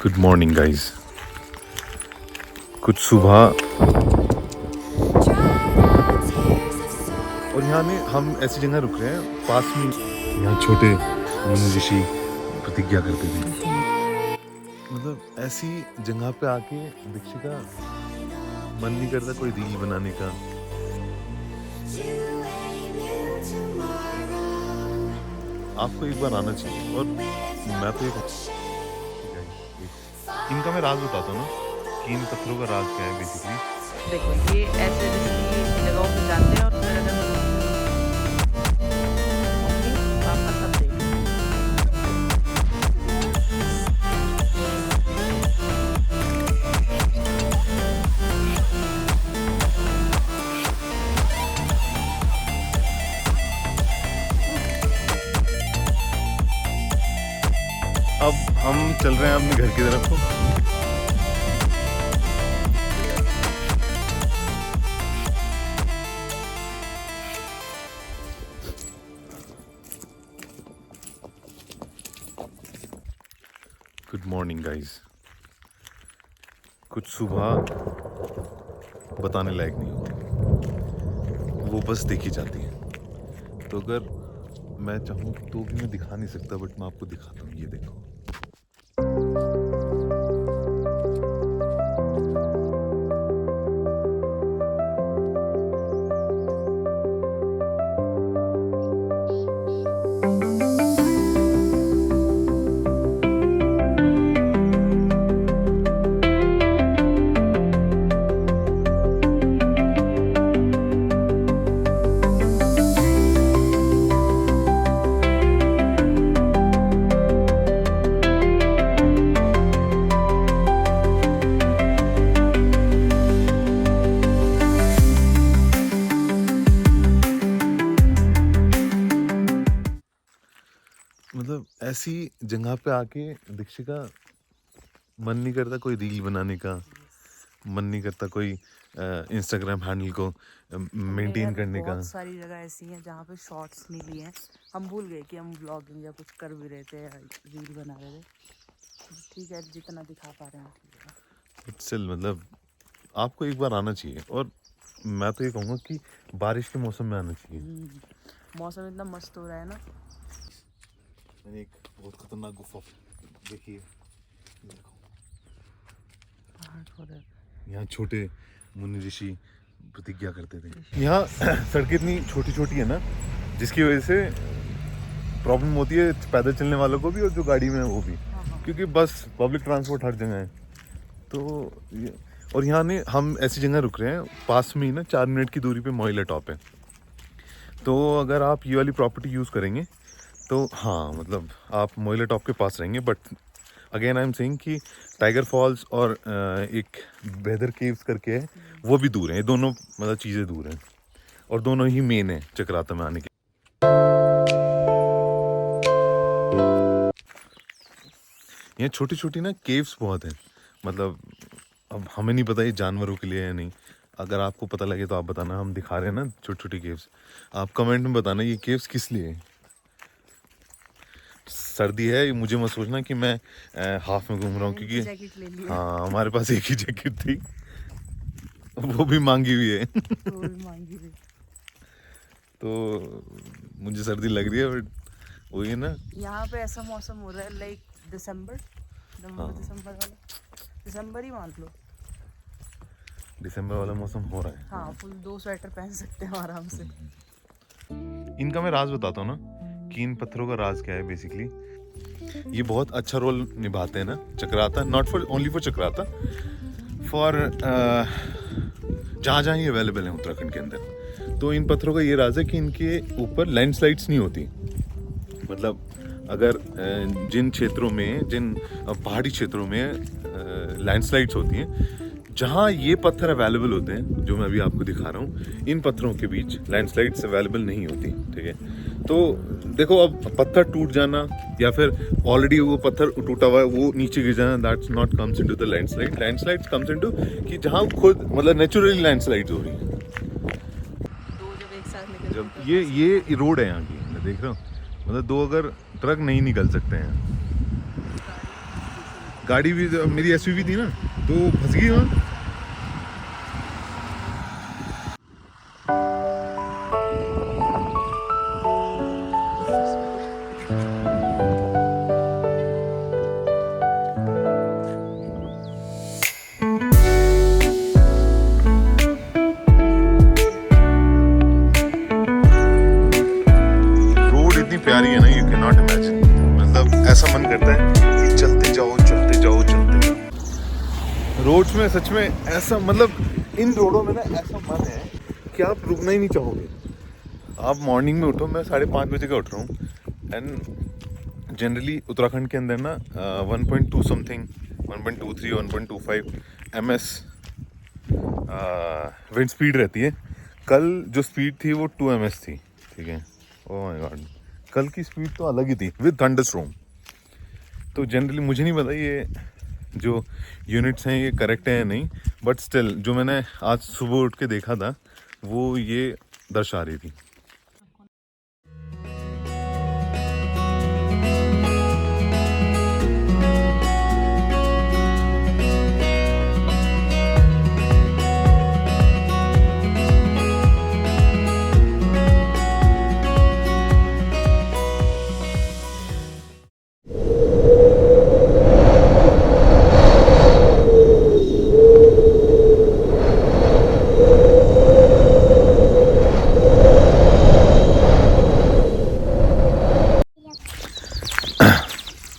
Good morning guys. कुछ सुबह और यहाँ में हम ऐसी जगह रुक रहे हैं पास में। यहाँ छोटे मुनि ऋषि प्रतिज्ञा करते थे। मतलब ऐसी जगह पे आके दीक्षिता मन नहीं करता कोई रील बनाने का। आपको एक बार आना चाहिए। और मैं तो इनका मैं राज बताता हूँ ना कि इन पत्थरों का राज क्या है बेसिकली। देखो ये ऐसे रिस्की जगहों पे जाते हैं और फिर अगर पापा सब देख अब हम चल रहे हैं अपने घर की तरफ को। Good morning guys. कुछ सुबह बताने लायक नहीं होती, वो बस देखी जाती है। तो अगर मैं चाहूँ तो भी मैं दिखा नहीं सकता, बट मैं आपको दिखाता हूँ। ये देखो, मतलब ऐसी जगह पे आके दीक्षिता मन नहीं करता कोई रील बनाने का, मन नहीं करता कोई इंस्टाग्राम हैंडल को मेंटेन करने का। बहुत सारी जगह ऐसी हैं जहाँ पे शॉर्ट्स नहीं लिए हैं। हम भूल गए कि हम व्लॉगिंग या कुछ कर भी रहे थे या रील बना रहे थे। ठीक है, जितना दिखा पा रहे हैं ठीक है। स्टिल मतलब आपको एक बार आना चाहिए। और मैं तो ये कहूँगा कि बारिश के मौसम में आना चाहिए। मौसम इतना मस्त हो रहा है ना। मैंने एक बहुत खतरनाक गुफा देखी है। यहाँ छोटे मुनि ऋषि प्रतिज्ञा करते थे। यहाँ सड़कें इतनी छोटी छोटी है ना, जिसकी वजह से प्रॉब्लम होती है पैदल चलने वालों को भी और जो गाड़ी में है वो भी, क्योंकि बस पब्लिक ट्रांसपोर्ट हर जगह है। तो और यहाँ ने हम ऐसी जगह रुक रहे हैं पास में ही ना, 4 मिनट की दूरी पे मोइला टॉप है। तो अगर आप ये वाली प्रॉपर्टी यूज़ करेंगे तो हाँ, मतलब आप मोइला टॉप के पास रहेंगे। But again I am saying कि टाइगर फॉल्स और एक बेदर केव्स करके है, वो भी दूर हैं। ये दोनों मतलब चीज़ें दूर हैं और दोनों ही मेन है चक्राता में आने के। यहाँ छोटी छोटी ना केव्स बहुत हैं। मतलब अब हमें नहीं पता ये जानवरों के लिए है या नहीं। अगर आपको पता लगे तो आप बताना। हम दिखा रहे हैं ना छोटी छोटी केव्स, आप कमेंट में बताना ये केव्स किस लिए है। सर्दी है, मुझे मत सोचना कि मैं हाफ में घूम रहा हूँ, क्योंकि हाँ हमारे पास एक ही जैकेट थी, वो भी मांगी हुई है। तो मुझे सर्दी लग रही है, बट वही है ना, यहाँ पे ऐसा मौसम हो रहा है लाइक दिसंबर दिसंबर ही मान लो। दिसंबर वाला मौसम हो रहा है। हाँ, फुल 2 स्वेटर पहन सकते हैं आराम से। इनका मैं राज बताता हूँ ना कि इन पत्थरों का राज क्या है बेसिकली। ये बहुत अच्छा रोल निभाते हैं ना Chakrata, not for only for Chakrata, for जहाँ जहाँ ये अवेलेबल है उत्तराखंड के अंदर। तो इन पत्थरों का ये राज है कि इनके ऊपर लैंडस्लाइड्स नहीं होती। मतलब अगर जिन क्षेत्रों में, जिन पहाड़ी क्षेत्रों में लैंडस्लाइड्स होती हैं, जहाँ ये पत्थर अवेलेबल होते हैं जो मैं अभी आपको दिखा रहा हूँ, इन पत्थरों के बीच लैंडस्लाइड्स अवेलेबल नहीं होती। ठीक है, तो देखो अब पत्थर टूट जाना या फिर ऑलरेडी वो पत्थर टूटा हुआ है वो नीचे गिर जाना, that's not comes into the landslide. Landslides comes into कि जहाँ खुद मतलब नेचुरली लैंडस्लाइड्स हो रही है। जब ये रोड है यहाँ की, मैं देख रहा हूँ, मतलब 2 अगर ट्रक नहीं निकल सकते हैं। गाड़ी भी मेरी एसयूवी थी ना तो फंस गई वहाँ। प्यारी है ना, यू कैन नॉट इमेजिन। मतलब ऐसा मन करता है कि चलते जाओ चलते जाओ चलते जाओ। रोड्स में सच में ऐसा, मतलब इन रोडों में ना ऐसा मन है कि आप रुकना ही नहीं चाहोगे। आप मॉर्निंग में उठो, मैं 5:30 बजे का उठ रहा हूँ एंड जनरली उत्तराखंड के अंदर ना 1.2 समथिंग 1.23 1.25 ms विंड स्पीड रहती है। कल जो स्पीड थी वो 2 ms थी, ठीक है। ओह माय गॉड, कल की स्पीड तो अलग ही थी विद थंडरस्टॉर्म। तो जनरली मुझे नहीं पता ये जो यूनिट्स हैं ये करेक्ट है या नहीं, बट स्टिल जो मैंने आज सुबह उठ के देखा था वो ये दर्शा रही थी।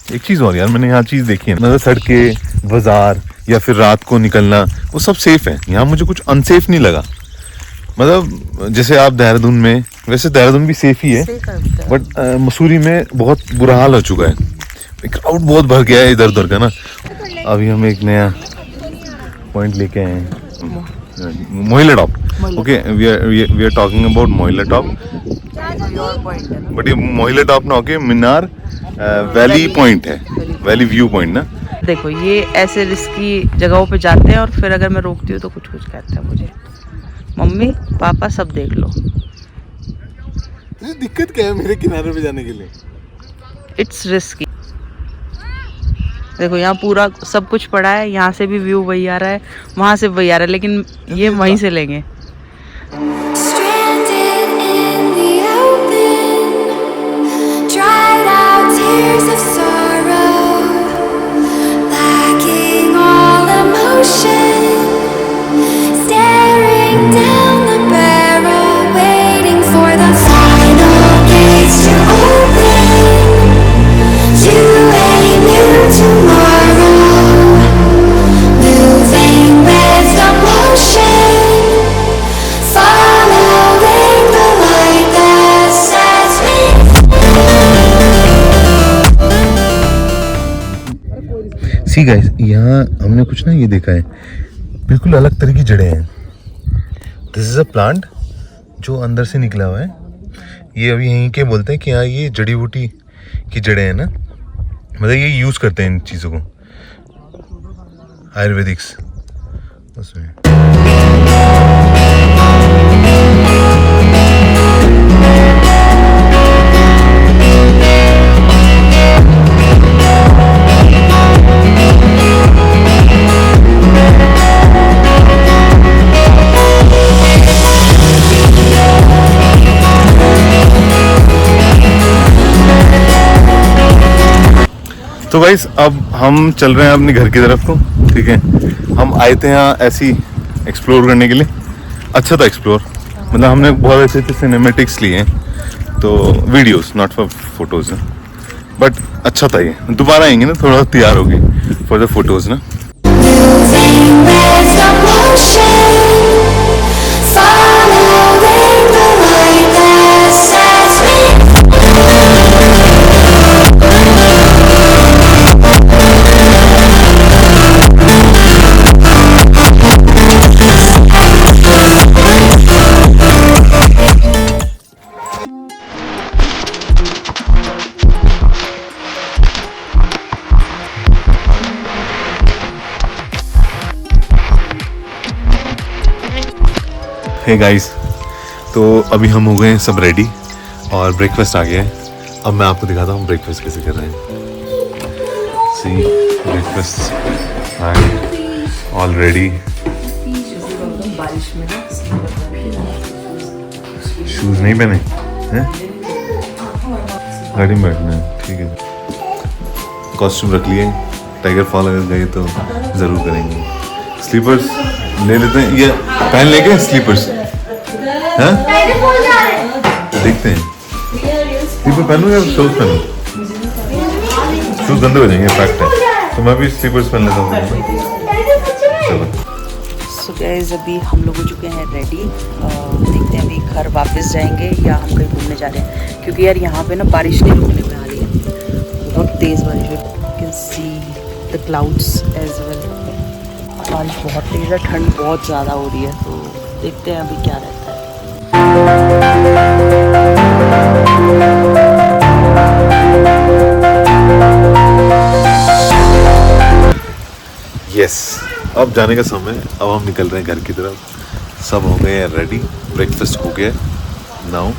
एक चीज़ और यार, मैंने यहाँ चीज़ देखी है, मतलब सड़कें, बाजार या फिर रात को निकलना वो सब सेफ है। यहाँ मुझे कुछ अनसेफ नहीं लगा। मतलब जैसे आप देहरादून में, वैसे देहरादून भी सेफ ही है, बट मसूरी में बहुत बुरा हाल हो चुका है। क्राउड बहुत भर गया है इधर उधर का ना। अभी हम एक नया पॉइंट लेके आए हैं, Mohila top. Okay, we are talking about Mohila top, but ये मोहिला टॉप ना होके मीनार वैली पॉइंट है, वैली व्यू पॉइंट ना। देखो ये ऐसे रिस्की जगहों पे जाते हैं और फिर अगर मैं रोकती हूँ तो कुछ कुछ कहते हैं मुझे। मम्मी पापा सब देख लो। दिक्कत क्या है मेरे किनारे पे जाने के लिए? It's risky. देखो यहाँ पूरा सब कुछ पड़ा है, यहाँ से भी व्यू वही आ रहा है, वहाँ से वही आ रहा है, लेकिन ये वहीं से लेंगे। सी गाइस, यहाँ हमने कुछ ना ये देखा है, बिल्कुल अलग तरह की जड़ें हैं। दिस इज अ प्लांट जो अंदर से निकला हुआ है। ये अभी यहीं के बोलते हैं कि हाँ ये जड़ी बूटी की जड़ें हैं ना, मतलब ये यूज़ करते हैं इन चीज़ों को, आयुर्वेदिक्स उसमें। तो गाइस अब हम चल रहे हैं अपने घर की तरफ को, ठीक है। हम आए थे यहाँ ऐसी एक्सप्लोर करने के लिए। अच्छा था एक्सप्लोर, मतलब हमने बहुत अच्छे अच्छे सिनेमेटिक्स लिए हैं, तो videos not for photos, but अच्छा था। ये दोबारा आएंगे ना, थोड़ा तैयार होगी फॉर द फोटोज ना। हे गाइस, तो अभी हम हो गए हैं सब रेडी और ब्रेकफास्ट आ गया है। अब मैं आपको दिखाता हूँ ब्रेकफास्ट कैसे कर रहे हैं। सी ब्रेकफास्ट ऑल रेडी। बारिश में ना शूज नहीं पहने हैं? गाड़ी में बैठना है, ठीक है। कॉस्ट्यूम रख लिए, टाइगर फॉल अगर गए तो ज़रूर करेंगे। स्लीपर्स ले लेते हैं, ये पहन लेंगे स्लीपर्स, हैं? देखते हैं स्लीपर पहनूँ या शूज पहनूँ? शूज गंदे हो जाएंगे, फैक्ट है, तो मैं भी स्लीपर्स पहन लेता हूँ। चलो सो गाइस अभी हम लोग हो चुके हैं रेडी। देखते हैं अभी घर वापस जाएंगे या हम कहीं घूमने जा रहे हैं, क्योंकि यार यहाँ पे ना बारिश नहीं रुकने में आ रही है, बहुत तेज़ बारिश है। You can see the clouds as well. बारिश बहुत तेज़ है, ठंड बहुत ज़्यादा हो रही है, तो देखते हैं अभी क्या रहता है। यस, अब जाने का समय है। अब हम निकल रहे हैं घर की तरफ। सब हो गए हैं रेडी, ब्रेकफास्ट हो गया। Now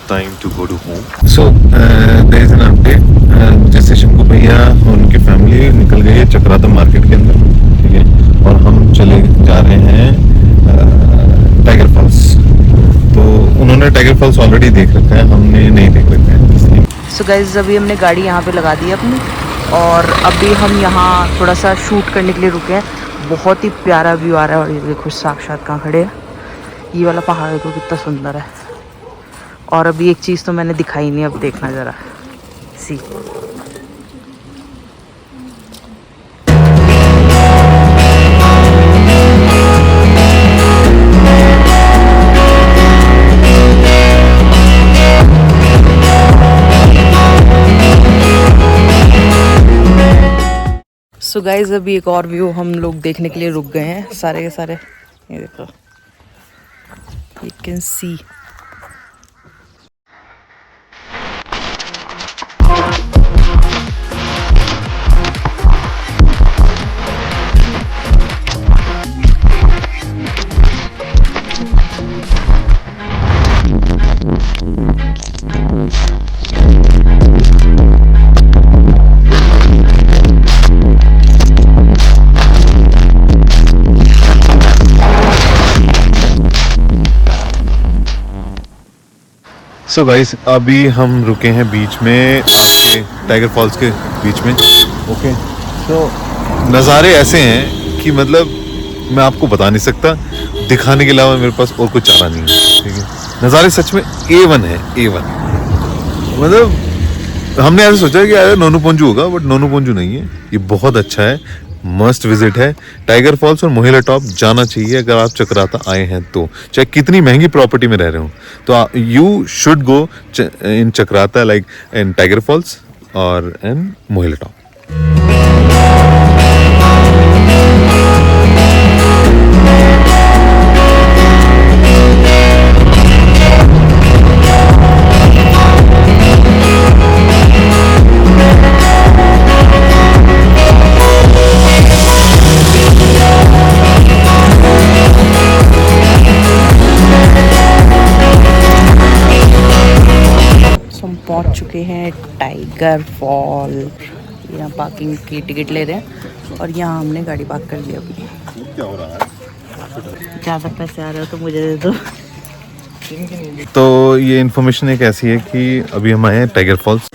time to go to home. So there is an update. जैसे शंकु भैया और उनकी फैमिली निकल गई है चक्राता मार्केट के अंदर, ठीक है, और हम चले जा रहे हैं टाइगर फॉल्स। तो उन्होंने टाइगर फॉल्स ऑलरेडी देख रखा है, हमने नहीं देख रखा है, इसलिए। सो गाइस अभी हमने गाड़ी यहाँ पे लगा दी है अपनी, और अभी हम यहाँ थोड़ा सा शूट करने के लिए रुके हैं। बहुत ही प्यारा व्यू आ रहा है, और ये देखो साक्षात कहाँ खड़े हैं, ये वाला पहाड़ देखो कितना सुंदर है। और अभी एक चीज़ तो मैंने दिखाई नहीं, अब देखना ज़रा सी। सो गाइज अभी एक और व्यू हम लोग देखने के लिए रुक गए हैं, सारे के सारे। ये देखो, you can C. So guys अभी हम रुके हैं बीच में, टाइगर फॉल्स के बीच में। ओके, तो नज़ारे ऐसे हैं कि मतलब मैं आपको बता नहीं सकता, दिखाने के अलावा मेरे पास और कुछ चारा नहीं है, ठीक है। नज़ारे सच में A1 है, A1। मतलब हमने ऐसे सोचा कि यार नोनू पोंजू होगा, बट नोनू पोंजू नहीं है, ये बहुत अच्छा है, मस्ट विजिट है। टाइगर फॉल्स और मोहिला टॉप जाना चाहिए अगर आप चक्राता आए हैं तो, चाहे कितनी महंगी प्रॉपर्टी में रह रहे हो, तो you should go in Chakrata, like in tiger false और इन मोहिला टॉप। हम पहुंच चुके हैं टाइगर फॉल। यहाँ पार्किंग की टिकट ले रहे हैं, और यहाँ हमने गाड़ी पार्क कर ली अपनी। क्या हो रहा है? ज़्यादा पैसे आ रहे हो तो मुझे दे दो। तो ये इन्फॉर्मेशन एक ऐसी है कि अभी हम आए हैं टाइगर फॉल्स।